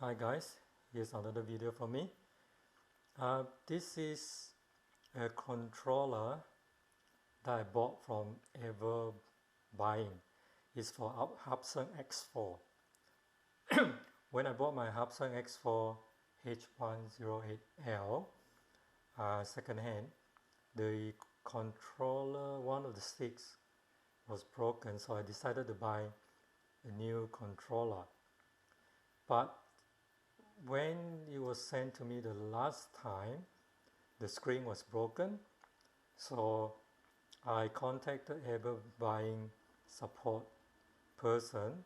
Hi guys, here's another video for me. This is a controller that I bought from Everbuying. It's for Hubsan X4. When I bought my Hubsan X4 H108L secondhand, the controller, one of the sticks was broken, so I decided to buy a new controller. But when it was sent to me the last time, the screen was broken, so I contacted Everbuying support person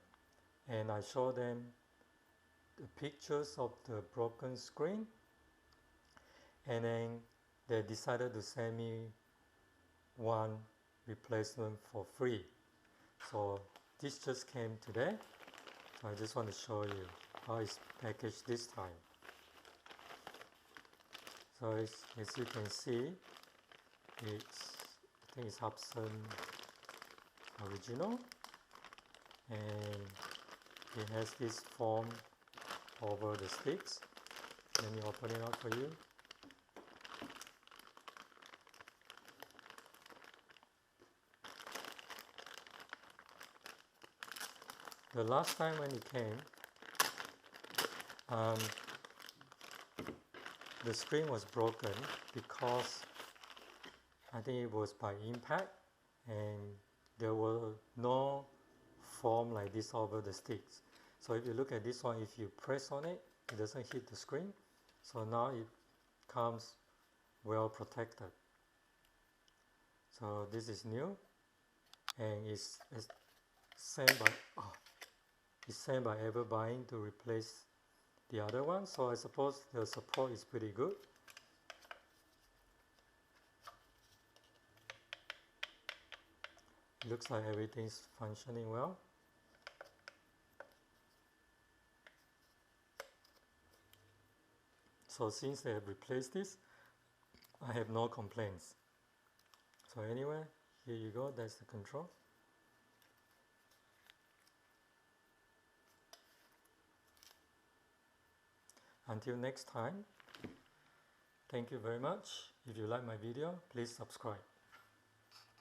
and I showed them the pictures of the broken screen, and then they decided to send me one replacement for free. So this just came today, so I just want to show you how it's packaged this time. So as you can see, I think it's Hubsan original, and it has this foam over the sticks. Let me open it up for you. The last time when it came, the screen was broken because I think it was by impact, and there were no foam like this over the sticks. So if you look at this one, if you press on it, it doesn't hit the screen. So now it comes well protected. So this is new, and it's sent by Everbuying to replace the other one. So I suppose the support is pretty good. It looks like everything's functioning well. So since they have replaced this, I have no complaints. So anyway, here you go, that's the control. Until next time, thank you very much. If you like my video, please subscribe.